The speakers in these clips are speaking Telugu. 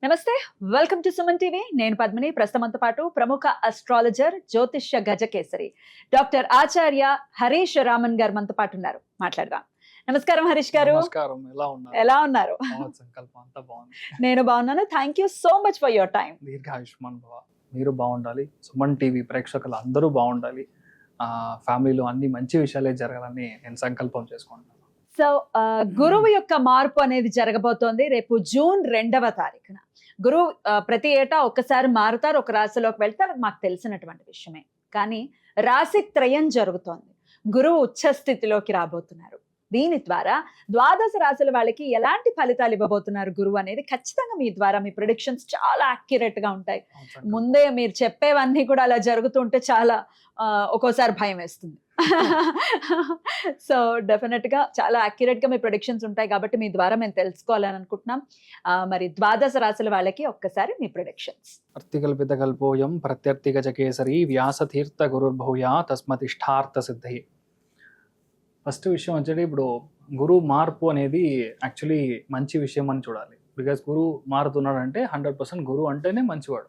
నమస్తే, వెల్కమ్ టు సుమన్ టీవీ. నేను పద్మిని. ప్రస్తుతంతో పాటు ప్రముఖ అస్ట్రాలజర్, జ్యోతిష్య గజకేసరి డాక్టర్ ఆచార్య హరీష్ రామన్ గారు మనతో పాటు ఉన్నారు. మాట్లాడదాం. నమస్కారం హరీష్ గారు. నమస్కారం. ఎలా ఉన్నారు? సంకల్పం అంతా బాగుంది. నేను బాగున్నాను. Thank you so much for your time. దీర్ఘాయుష్మాన్ భవ. మీరు బాగుండాలి, సుమన్ టీవీ ప్రేక్షకులు అందరూ బాగుండాలి, ఫ్యామిలీలో అన్ని మంచి విషయాలే జరగాలని నేను సంకల్పం చేసుకుంటున్నాను. సో గురువు యొక్క మార్పు అనేది జరగబోతోంది రేపు జూన్ 2వ తారీఖున. గురువు ప్రతి ఏటా ఒక్కసారి మారుతారు, ఒక రాశిలోకి వెళ్తారు, మాకు తెలిసినటువంటి విషయమే. కానీ రాశి త్రయం జరుగుతోంది. గురువు ఉచ్చ స్థితిలోకి రాబోతున్నారు. దీని ద్వారా ద్వాదశ రాశుల వాళ్ళకి ఎలాంటి ఫలితాలు ఇవ్వబోతున్నారు గురువు అనేది ఖచ్చితంగా మీ ద్వారా మీ ప్రిడిక్షన్స్ చాలా యాక్యురేట్ గా ఉంటాయి. ముందే మీరు చెప్పేవన్నీ కూడా అలా జరుగుతుంటే చాలా ఒక్కోసారి భయం వేస్తుంది. సో డెఫినెట్ గా చాలా యాక్యురేట్ గా మీ ప్రొడిక్షన్స్ ఉంటాయి కాబట్టి మీ ద్వారా మేము తెలుసుకోవాలని అనుకుంటున్నాం. మరి ద్వాదశ రాశుల వాళ్ళకి ఒక్కసారి మీ ప్రొడిక్షన్స్. అర్థికల్పిత కల్పోయం ప్రత్యర్థి గజకేసరి వ్యాసతీర్థ గురుర్భూయా తస్మతిష్టార్థ సిద్ధి. ఫస్ట్ విషయం వచ్చేది, ఇప్పుడు గురువు మార్పు అనేది యాక్చువల్లీ మంచి విషయం అని చూడాలి. బికాస్ గురువు మారుతున్నాడంటే 100% గురువు అంటేనే మంచివాడు,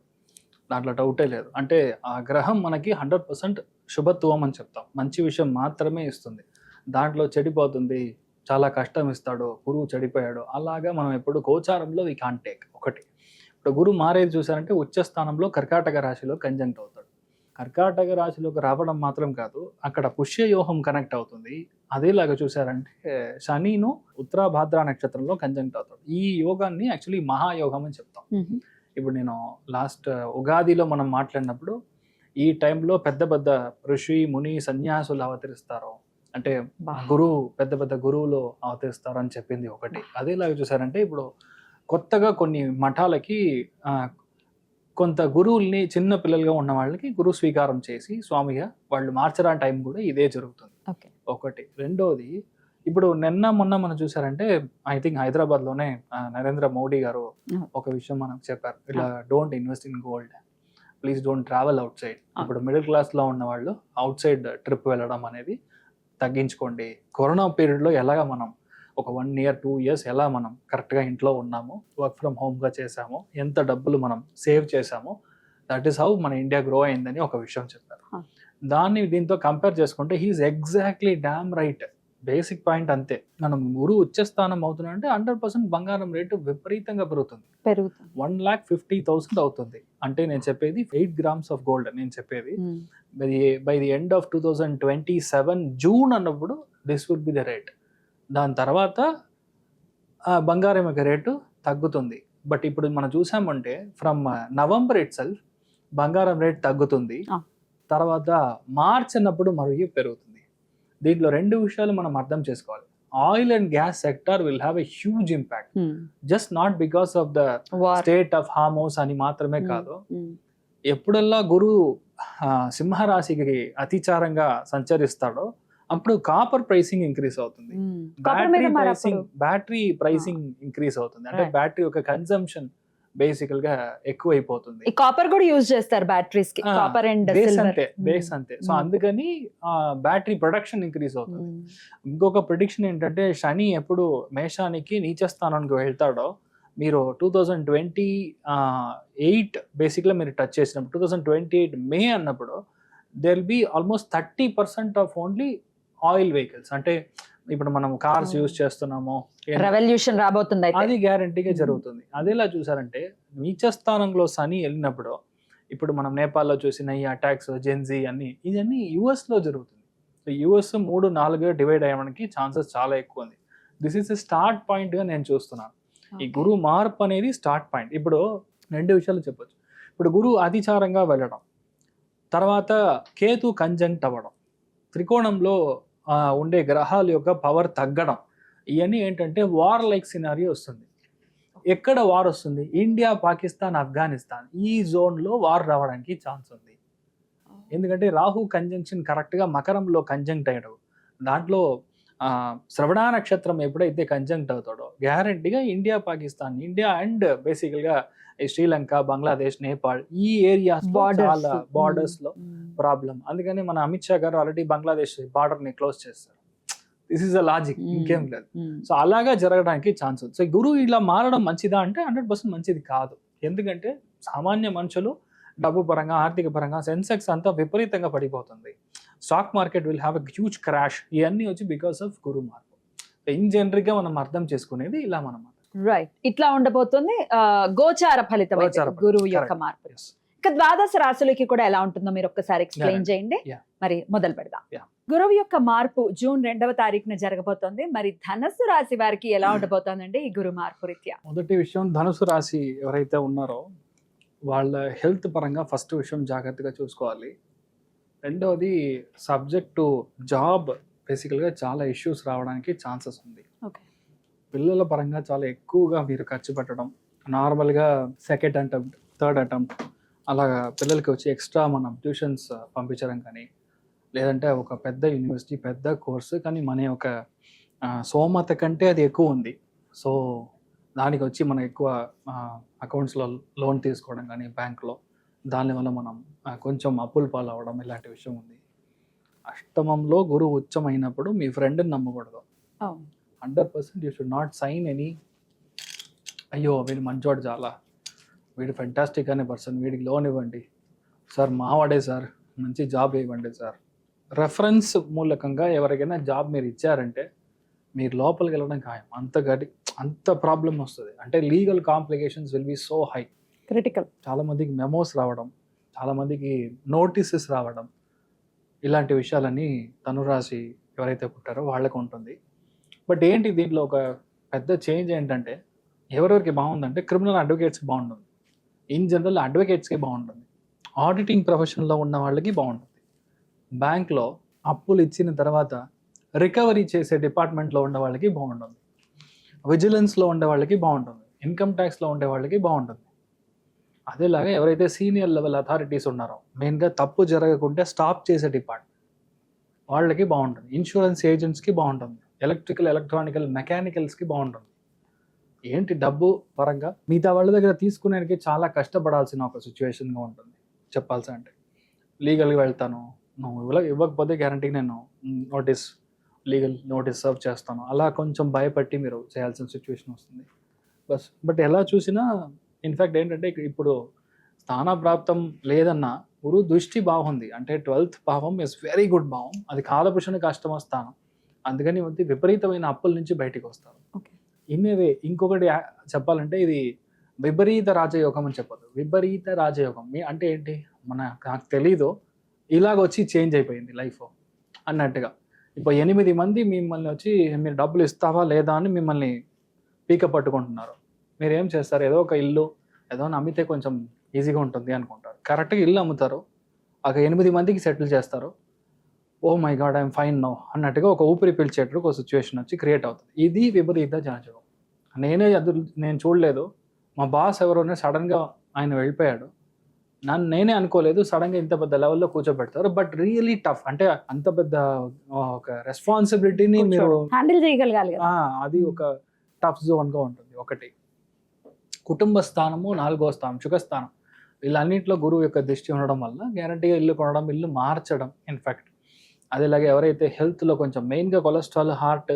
దాంట్లో డౌటే లేదు. అంటే ఆ గ్రహం మనకి 100% శుభత్వం అని చెప్తాం. మంచి విషయం మాత్రమే ఇస్తుంది, దాంట్లో చెడిపోతుంది, చాలా కష్టం ఇస్తాడు, గురువు చెడిపోయాడు అలాగా మనం ఎప్పుడు గోచారంలో వీ కాంట్ టేక్. ఒకటి, ఇప్పుడు గురువు మారేది చూసారంటే ఉచ్చ స్థానంలో కర్కాటక రాశిలో కంజంక్ట్ అవుతాడు. కర్కాటక రాశిలోకి రావడం మాత్రం కాదు, అక్కడ పుష్యయోహం కనెక్ట్ అవుతుంది. అదేలాగా చూసారంటే శనిను ఉత్తరాభాద్ర నక్షత్రంలో కంజంక్ట్ అవుతాడు. ఈ యోగాన్ని యాక్చువల్లీ మహాయోగం అని చెప్తాం. ఇప్పుడు నేను లాస్ట్ ఉగాదిలో మనం మాట్లాడినప్పుడు ఈ టైంలో పెద్ద పెద్ద ఋషి ముని సన్యాసులు అవతరిస్తారు, అంటే గురువు పెద్ద పెద్ద గురువులు అవతరిస్తారు అని చెప్పింది ఒకటి. అదేలాగా చూసారంటే ఇప్పుడు కొత్తగా కొన్ని మఠాలకి కొంత గురువుల్ని చిన్న పిల్లలుగా ఉన్న వాళ్ళకి గురువు స్వీకారం చేసి స్వామిగా వాళ్ళు మార్చడానికి టైం కూడా ఇదే జరుగుతుంది. ఒకటి. రెండోది, ఇప్పుడు నిన్న మొన్న మనం చూసారంటే ఐ థింక్ హైదరాబాద్లోనే నరేంద్ర మోడీ గారు ఒక విషయం మనకు చెప్పారు, ఇలా don't invest in gold, please don't travel out side. ఇప్పుడు మిడిల్ క్లాస్లో ఉన్న వాళ్ళు అవుట్ సైడ్ ట్రిప్ వెళ్ళడం అనేది తగ్గించుకోండి. కరోనా పీరియడ్లో ఎలాగా మనం ఒక 1 year 2 years ఎలా మనం కరెక్ట్గా ఇంట్లో ఉన్నాము, వర్క్ ఫ్రమ్ హోమ్గా చేసాము, ఎంత డబ్బులు మనం సేవ్ చేసామో, దట్ ఈస్ హౌ మన ఇండియా గ్రో అయిందని ఒక విషయం చెప్పారు. దాన్ని దీంతో కంపేర్ చేసుకుంటే he is exactly damn right. Basic point అంతే. మనం గురువు ఉచ్చస్థానం అవుతున్నా అంటే 100% బంగారం రేటు విపరీతంగా పెరుగుతుంది. 1,50,000 అవుతుంది. అంటే నేను చెప్పేది 8 grams ఆఫ్ గోల్డ్. నేను చెప్పేది by the end of 2027 June అన్నప్పుడు this would be the rate. దాని తర్వాత బంగారం యొక్క రేటు తగ్గుతుంది. బట్ ఇప్పుడు మనం చూసామంటే ఫ్రమ్ నవంబర్ ఇట్ సెల్ఫ్ బంగారం రేట్ తగ్గుతుంది, తర్వాత మార్చ్ అన్నప్పుడు మరియు పెరుగుతుంది. దీంట్లో 2 విషయాలు మనం అర్థం చేసుకోవాలి. Oil and gas sector will have a huge impact, just not because of the state of Hormuz అని మాత్రమే కాదు. ఎప్పుడల్లా గురువు సింహరాశికి అతిచారంగా సంచరిస్తాడో అప్పుడు కాపర్ ప్రైసింగ్ ఇంక్రీజ్ అవుతుంది, బ్యాటరీ ప్రైసింగ్ ఇంక్రీజ్ అవుతుంది. అంటే బ్యాటరీ యొక్క కన్సంప్షన్ బేసికల్ గా ఎక్కువైపోతుంది. కాపర్ కూడా యూజ్ చేస్తారు బ్యాటరీస్ కి, కాపర్ అండ్ బేస్ అంతే. సో అందుకని బ్యాటరీ ప్రొడక్షన్ ఇంక్రీజ్ అవుతుంది. ఇంకొక ప్రిడిక్షన్ ఏంటంటే శని ఎప్పుడు మేషానికి నీచ స్థానానికి వెళ్తాడో, మీరు 2028 బేసిక్గా మీరు టచ్ చేసినప్పుడు 2028 మే అన్నప్పుడు there will be almost 30% of only oil vehicles. అంటే ఇప్పుడు మనం కార్స్ యూజ్ చేస్తున్నాము, రెవల్యూషన్ రాబోతుంది, అది గ్యారంటీగా జరుగుతుంది. అదేలా చూసారంటే నీచ స్థానంలో శని వెళ్ళినప్పుడు, ఇప్పుడు మనం నేపాల్లో చూసిన ఈ అటాక్స్ జెన్జీ అన్ని ఇవన్నీ యుఎస్ లో జరుగుతుంది. సో యుఎస్ 3-4గా డివైడ్ అయ్యడానికి ఛాన్సెస్ చాలా ఎక్కువ ఉంది. దిస్ ఈస్ స్టార్ట్ పాయింట్ గా నేను చూస్తున్నాను. ఈ గురువు మార్పు అనేది స్టార్ట్ పాయింట్. ఇప్పుడు 2 విషయాలు చెప్పొచ్చు. ఇప్పుడు గురువు అతిచారంగా వెళ్ళడం, తర్వాత కేతు కంజంక్ట్ అవ్వడం, త్రికోణంలో ఉండే గ్రహాల యొక్క పవర్ తగ్గడం, ఇవన్నీ ఏంటంటే వార్ లైక్ సినారియో వస్తుంది. ఎక్కడ వార్ వస్తుంది? ఇండియా, పాకిస్తాన్, ఆఫ్ఘనిస్తాన్ ఈ జోన్లో వార్ రావడానికి ఛాన్స్ ఉంది. ఎందుకంటే రాహు కంజంక్షన్ కరెక్ట్గా మకరంలో కంజంక్ట్ అయ్యాడు. దాంట్లో శ్రవణ నక్షత్రం ఎప్పుడైతే కంజంక్ట్ అవుతాడో గ్యారంటీగా ఇండియా, పాకిస్తాన్, ఇండియా అండ్ బేసికల్గా శ్రీలంక, బంగ్లాదేశ్, నేపాల్ ఈ ఏరియాస్ చాలా బార్డర్స్ లో ప్రాబ్లం. అందుకని మన అమిత్ షా గారు ఆల్రెడీ బంగ్లాదేశ్ బార్డర్ ని క్లోజ్ చేస్తారు. This is a logic, Hmm. ఇంకేం లేదు. సో అలాగా జరగడానికి ఛాన్స్ ఉంది. సో గురువు ఇలా మారడం మంచిదా అంటే 100% మంచిది కాదు. ఎందుకంటే సామాన్య మనుషులు డబ్బు పరంగా, ఆర్థిక పరంగా సెన్సెక్స్ అంతా విపరీతంగా పడిపోతుంది. Stock market will have a huge crash. ఇవన్నీ వచ్చి బికాస్ ఆఫ్ గురు మార్పు. ఇన్ జనరిక్ గా మనం అర్థం చేసుకునేది ఇలా మనం. రైట్, ఇట్లా ఉండబోతుంది గోచార ఫలితం అయితే గోచార ఫలితం, గురువు యొక్క correct. మార్పు. Yes. ఇక ద్వాదశ రాశులకి కూడా ఎలా ఉంటుందో మీరు ఒక్కసారి ఎక్స్ప్లెయిన్ Yeah. చేయండి. Yeah. మరి మొదలు పెడదాం. Yeah. గురువు యొక్క మార్పు జూన్ 2వ తారీఖున జరగబోతోంది. మరి ధనస్సు రాశి వారికి ఎలా ఉండబోతోందండి ఈ గురు మార్పు రీత్యా? మొదటి విషయం, ధనుసు రాశి ఎవరైతే ఉన్నారో వాళ్ళ హెల్త్ పరంగా ఫస్ట్ విషయం జాగ్రత్తగా చూసుకోవాలి. రెండవది సబ్జెక్టు జాబ్, బేసికల్గా చాలా ఇష్యూస్ రావడానికి ఛాన్సెస్ ఉంది. ఓకే. పిల్లల పరంగా చాలా ఎక్కువగా మీరు ఖర్చు పెట్టడం, నార్మల్గా సెకండ్ అటెంప్ట్, థర్డ్ అటెంప్ట్ అలాగా పిల్లలకి వచ్చి ఎక్స్ట్రా మనం ట్యూషన్స్ పంపించడం కానీ, లేదంటే ఒక పెద్ద యూనివర్సిటీ పెద్ద కోర్సు కానీ మన యొక్క సోమత కంటే అది ఎక్కువ ఉంది. సో దానికి వచ్చి మనం ఎక్కువ అకౌంట్స్లో లోన్ తీసుకోవడం కానీ బ్యాంక్లో, దానివల్ల మనం కొంచెం అప్పులు పాలు అవ్వడం ఇలాంటి విషయం ఉంది. అష్టమంలో గురువు ఉచ్చమైనప్పుడు మీ ఫ్రెండ్ని నమ్మకూడదు. 100% you should not sign any, అయ్యో వీడు మంచోడు చాలా, వీడు ఫెంటాస్టిక్ అనే పర్సన్, వీడికి లోన్ ఇవ్వండి సార్, మావాడే సార్, మంచి జాబ్ ఇవ్వండి సార్. రెఫరెన్స్ మూలకంగా ఎవరికైనా జాబ్ మీరు ఇచ్చారంటే మీరు లోపలికి వెళ్ళడం ఖాయం. అంత ప్రాబ్లం వస్తుంది. అంటే legal complications will be so high, critical. చాలామందికి మెమోస్ రావడం, చాలామందికి నోటీసెస్ రావడం, ఇలాంటి విషయాలన్నీ ధనురాశి ఎవరైతే పుట్టారో వాళ్ళకు ఉంటుంది. బట్ ఏంటి దీంట్లో ఒక పెద్ద చేంజ్ ఏంటంటే, ఎవరెవరికి బాగుందంటే క్రిమినల్ అడ్వకేట్స్కి బాగుంటుంది, ఇన్ జనరల్ అడ్వకేట్స్కి బాగుంటుంది, ఆడిటింగ్ ప్రొఫెషన్లో ఉన్న వాళ్ళకి బాగుంటుంది, బ్యాంక్లో అప్పులు ఇచ్చిన తర్వాత రికవరీ చేసే డిపార్ట్మెంట్లో ఉండే వాళ్ళకి బాగుంటుంది, విజిలెన్స్లో ఉండే వాళ్ళకి బాగుంటుంది, ఇన్కమ్ ట్యాక్స్లో ఉండే వాళ్ళకి బాగుంటుంది. అదేలాగా ఎవరైతే సీనియర్ లెవెల్ అథారిటీస్ ఉన్నారో, మెయిన్గా తప్పు జరగకుంటే స్టాప్ చేసే డిపార్ట్మెంట్ వాళ్ళకి బాగుంటుంది, ఇన్సూరెన్స్ ఏజెంట్స్కి బాగుంటుంది, ఎలక్ట్రికల్ ఎలక్ట్రానికల్ మెకానికల్స్కి బాగుంటుంది. ఏంటి డబ్బు పరంగా మిగతా వాళ్ళ దగ్గర తీసుకునేకి చాలా కష్టపడాల్సిన ఒక సిచ్యువేషన్గా ఉంటుంది. చెప్పాల్సి అంటే లీగల్గా వెళ్తాను, నువ్వు ఇవ్వకపోతే గ్యారంటీ నేను లీగల్ నోటీస్ సర్వ్ చేస్తాను, అలా కొంచెం భయపట్టి మీరు చేయాల్సిన సిచ్యువేషన్ వస్తుంది. బట్ ఎలా చూసినా ఇన్ఫ్యాక్ట్ ఏంటంటే ఇప్పుడు స్థానప్రాప్తం లేదన్నా గురు దృష్టి బాగుంది. అంటే 12th భావం ఇస్ వెరీ గుడ్ భావం, అది కాలపురుషునికి అష్టమ స్థానం. అందుకని విపరీతమైన అప్పుల నుంచి బయటికి వస్తారు. ఇన్నేవే ఇంకొకటి చెప్పాలంటే ఇది విపరీత రాజయోగం అని చెప్పదు, విపరీత రాజయోగం. అంటే ఏంటి, నాకు తెలీదు, ఇలాగొచ్చి చేంజ్ అయిపోయింది లైఫ్ అన్నట్టుగా. ఇప్పుడు 8 మంది మిమ్మల్ని వచ్చి మీరు డబ్బులు ఇస్తావా లేదా అని మిమ్మల్ని పీక పట్టుకుంటున్నారు. మీరు ఏం చేస్తారు, ఏదో ఒక ఇల్లు ఏదో అమ్మితే కొంచెం ఈజీగా ఉంటుంది అనుకుంటారు. కరెక్ట్గా ఇల్లు అమ్ముతారు, ఒక 8 మందికి సెటిల్ చేస్తారు. Oh my god I'm fine no అన్నట్టుగా ఒక ఊపిరి పీల్చేటప్పుడు ఒక సిచ్యువేషన్ వచ్చి క్రియేట్ అవుతుంది. ఇది విపరీత జనజీవం. నేను చూడలేదు, మా బాస్ ఎవరోనే సడన్గా ఆయన వెళ్ళిపోయాడు, నేనే అనుకోలేదు సడన్గా ఇంత పెద్ద లెవెల్లో కూర్చోబెడతారు. బట్ రియలీ టఫ్, అంటే అంత పెద్ద ఒక రెస్పాన్సిబిలిటీని మీరు హ్యాండిల్ చేయగలగాలి. అది ఒక టఫ్ జోన్గా ఉంటుంది. ఒకటి కుటుంబ స్థానము, 4వ స్థానం సుఖస్థానం, వీళ్ళన్నింటిలో గురువు యొక్క దృష్టి ఉండడం వల్ల గ్యారంటీగా ఇల్లు కొనడం, ఇల్లు మార్చడం. ఇన్ఫ్యాక్ట్ అదేలాగే ఎవరైతే హెల్త్లో కొంచెం మెయిన్గా కొలెస్ట్రాల్, హార్ట్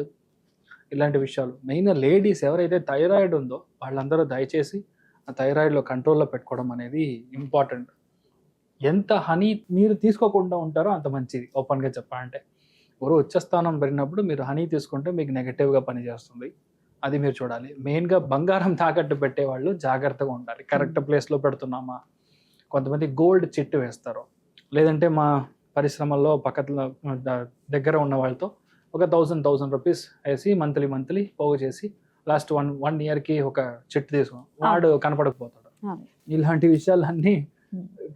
ఇలాంటి విషయాలు, మెయిన్గా లేడీస్ ఎవరైతే థైరాయిడ్ ఉందో వాళ్ళందరూ దయచేసి ఆ థైరాయిడ్లో కంట్రోల్లో పెట్టుకోవడం అనేది ఇంపార్టెంట్. ఎంత హనీ మీరు తీసుకోకుండా ఉంటారో అంత మంచిది. ఓపెన్గా చెప్పాలంటే గురువు ఉచ్చస్థానం పెరిగినప్పుడు మీరు హనీ తీసుకుంటే మీకు నెగటివ్గా పనిచేస్తుంది, అది మీరు చూడాలి. మెయిన్గా బంగారం తాకట్టు పెట్టేవాళ్ళు జాగ్రత్తగా ఉండాలి, కరెక్ట్ ప్లేస్లో పెడుతున్నామా. కొంతమంది గోల్డ్ చిట్టు వేస్తారు, లేదంటే మా పరిశ్రమల్లో పక్కన దగ్గర ఉన్న వాళ్ళతో ఒక 1000 రూపీస్ వేసి మంత్లీ పోగు చేసి లాస్ట్ వన్ ఇయర్కి ఒక చిట్టు తీసుకుని వాడు కనపడకపోతాడు. ఇలాంటి విషయాలన్నీ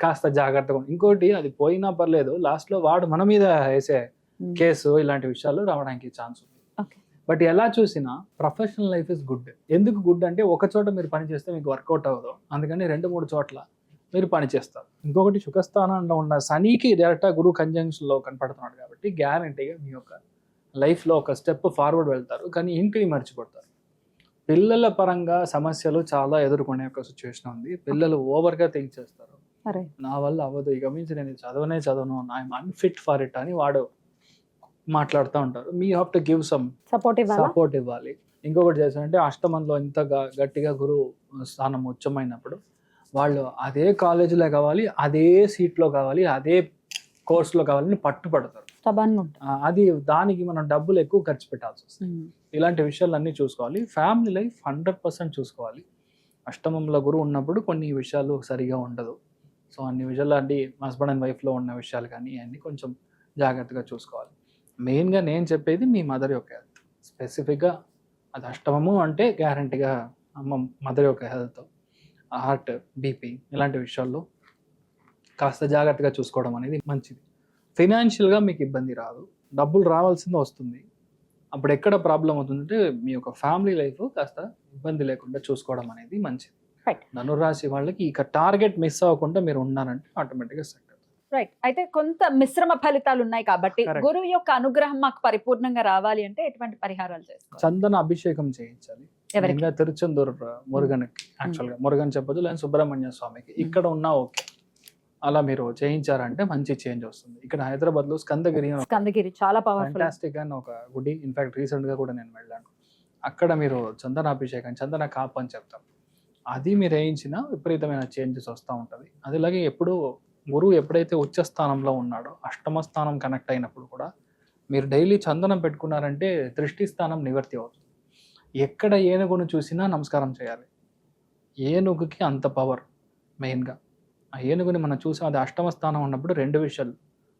కాస్త జాగ్రత్తగా. ఇంకోటి, అది పోయినా పర్లేదు, లాస్ట్లో వాడు మన మీద వేసే కేసు, ఇలాంటి విషయాలు రావడానికి ఛాన్స్ ఉంది. బట్ ఎలా చూసినా ప్రొఫెషనల్ లైఫ్ ఇస్ గుడ్. ఎందుకు గుడ్ అంటే, ఒక చోట మీరు పని చేస్తే మీకు వర్కౌట్ అవ్వదు, అందుకని 2-3 చోట్ల మీరు పని చేస్తారు. ఇంకొకటి సుఖస్థానంలో ఉన్న శనికి డైరెక్ట్గా గురువు కంజంక్షన్లో కనపడుతున్నాడు కాబట్టి గ్యారంటీగా మీ యొక్క లైఫ్లో ఒక స్టెప్ ఫార్వర్డ్ వెళ్తారు, కానీ ఇంటిని మర్చిపోతారు. పిల్లల పరంగా సమస్యలు చాలా ఎదుర్కొనే ఒక సిచ్యువేషన్ ఉంది. పిల్లలు ఓవర్గా థింక్ చేస్తారు, నా వల్ల అవ్వదు, ఇక మించి నేను చదవను, ఐఎమ్ అన్ఫిట్ ఫర్ ఇట్ అని వాడు మాట్లాడుతూ ఉంటారు. మీ have to give some support ఇవ్వాలా? సపోర్ట్ ఇవ్వాలి. ఇంకొకటి చేశారంటే అష్టమంలో ఇంత గట్టిగా గురువు స్థానం ఉచ్చమైనప్పుడు వాళ్ళు అదే కాలేజీలో కావాలి, అదే సీట్లో కావాలి, అదే కోర్సులో కావాలని పట్టుపడతారు. స్టబన్గా ఉంటారు. అది దానికి మనం డబ్బులు ఎక్కువ ఖర్చు పెట్టాల్సి వస్తుంది. ఇలాంటి విషయాలన్నీ చూసుకోవాలి. ఫ్యామిలీ లైఫ్ 100% చూసుకోవాలి. అష్టమంలో గురువు ఉన్నప్పుడు కొన్ని విషయాలు సరిగా ఉండదు. సో అన్ని విషయాలు అంటే హస్బెండ్ అండ్ వైఫ్లో ఉన్న విషయాలు కానీ అన్నీ కొంచెం జాగ్రత్తగా చూసుకోవాలి. మెయిన్గా నేను చెప్పేది మీ మదర్ యొక్క హెల్త్. స్పెసిఫిక్గా అది అష్టమము అంటే గ్యారంటీగా అమ్మ మదర్ యొక్క హెల్త్, హార్ట్, బీపీ ఇలాంటి విషయాల్లో కాస్త జాగ్రత్తగా చూసుకోవడం అనేది మంచిది. ఫైనాన్షియల్గా మీకు ఇబ్బంది రాదు, డబ్బులు రావాల్సిందే వస్తుంది. అప్పుడు ఎక్కడ ప్రాబ్లం అవుతుందంటే మీ యొక్క ఫ్యామిలీ లైఫ్ కాస్త ఇబ్బంది లేకుండా చూసుకోవడం అనేది మంచిది. Right. ధనురాశి వాళ్ళకి ఇక టార్గెట్ మిస్ అవ్వకుండా మీరు ఉన్నారంటే ఆటోమేటిక్గా సెట్ అవుతుంది. రైట్. అయితే కొంత మిశ్రమ ఫలితాలు ఉన్నాయి కాబట్టి Correct. గురువు యొక్క అనుగ్రహం మాకు పరిపూర్ణంగా రావాలి అంటే ఎటువంటి పరిహారాలు చేసుకోవాలి? చందన అభిషేకం చేయించాలి. ఎవరికి? ఇంకా తిరుచెందూరు మురుగన్కి, యాక్చువల్గా మురుగన్ చెప్పొచ్చు, లేదా సుబ్రహ్మణ్య స్వామికి ఇక్కడ ఉన్నా ఓకే. అలా మీరు చేయించారంటే మంచి చేంజ్ వస్తుంది. ఇక్కడ హైదరాబాద్లో స్కందగిరి అని స్కందగిరి చాలా పవర్ఫుల్. ఫ్యాంటాస్టిక్ అని ఒక గుడి, ఇన్ఫాక్ట్ రీసెంట్గా కూడా నేను వెళ్ళాను. అక్కడ మీరు చందనాభిషేకం, చందన కాపు అని చెప్తాం, అది మీరు వేయించిన విపరీతమైన చేంజెస్ వస్తూ ఉంటుంది. అదిలాగే ఎప్పుడు గురువు ఎప్పుడైతే ఉచ్చ స్థానంలో ఉన్నాడో అష్టమ స్థానం కనెక్ట్ అయినప్పుడు కూడా మీరు డైలీ చందనం పెట్టుకున్నారంటే దృష్టి స్థానం నివర్తి అవుతుంది. ఎక్కడ ఏనుగును చూసినా నమస్కారం చేయాలి. ఏనుగుకి అంత పవర్. మెయిన్గా ఆ ఏనుగుని మనం చూసాం, అది అష్టమ స్థానం ఉన్నప్పుడు రెండు విషయాలు,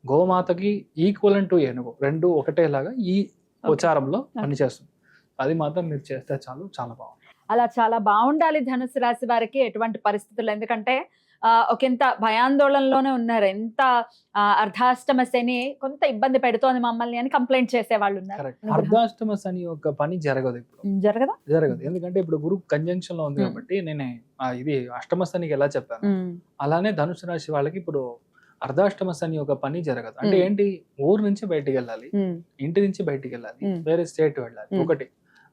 గోమాతకి ఈక్వలెంట్ టు ఏనుగు, రెండు ఒకటేలాగా ఈ ఉచ్చారంలో పనిచేస్తుంది. అది మాత్రం మీరు చేస్తే చాలు, చాలా బాగుంటుంది. అలా చాలా బాగుండాలి ధనుసు రాశి వారికి ఎటువంటి పరిస్థితులు. ఎందుకంటే ఒకంత భయాందోళనలోనే ఉన్నారు. ఎంత అర్ధాష్టమ శని కొంత ఇబ్బంది పెడుతోంది మమ్మల్ని అని కంప్లైంట్ చేసే వాళ్ళు ఉన్నారు. కరెక్ట్. అర్ధాష్టమ శని యొక్క పని జరగదు ఇప్పుడు, జరగదా? జరగదు. ఎందుకంటే ఇప్పుడు గురు కంజంక్షన్ లో ఉంది కాబట్టి నేను ఇది అష్టమ శనికి ఎలా చెప్పాను అలానే ధనుసు రాశి వాళ్ళకి ఇప్పుడు అర్ధాష్టమ శని యొక్క పని జరగదు. అంటే ఏంటి, ఊరు నుంచి బయటికి వెళ్ళాలి, ఇంటి నుంచి బయటికి వెళ్ళాలి, వేరే స్టేట్ వెళ్ళాలి ఒకటి.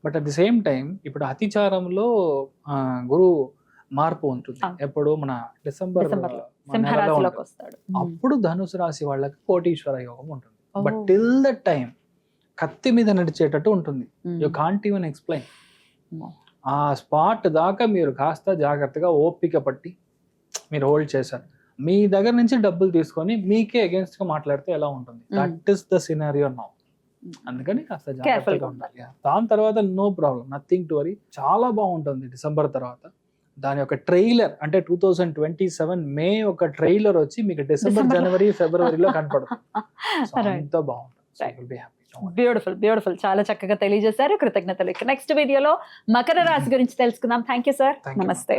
But at the same time ఇప్పుడు అతిచారంలో గురువు మార్పు ఉంటుంది. ఎప్పుడు మన డిసెంబర్ సింహరాశిలోకి వస్తాడు. అప్పుడు ధనుసు రాశి వాళ్ళకి కోటీశ్వర యోగం ఉంటుంది. బట్ టిల్ ద టైం కత్తి మీద నడిచేటట్టు ఉంటుంది. You can't even explain. ఆ స్పాట్ దాకా మీరు కాస్త జాగ్రత్తగా ఓపిక పట్టి మీరు హోల్డ్ చేశారు. మీ దగ్గర నుంచి డబ్బులు తీసుకొని మీకే అగేన్స్ట్ గా మాట్లాడితే ఎలా ఉంటుంది? That is the scenario now. అందుకని కాస్త జాగ్రత్తగా ఉండాలి. దాని తర్వాత no problem, nothing to worry. చాలా బాగుంటుంది డిసెంబర్ తర్వాత. దాని యొక్క ట్రైలర్ అంటే 2027 మే ఒక ట్రైలర్ వచ్చి మీకు డిసెంబర్, జనవరి, ఫిబ్రవరిలో కనపడుతుంది. అంత బాగుంటుంది. Beautiful, beautiful. చాలా చక్కగా తెలియజేశారు. కృతజ్ఞతలు. నెక్స్ట్ వీడియోలో మకర రాశి గురించి తెలుసుకుందాం. Thank you sir. నమస్తే.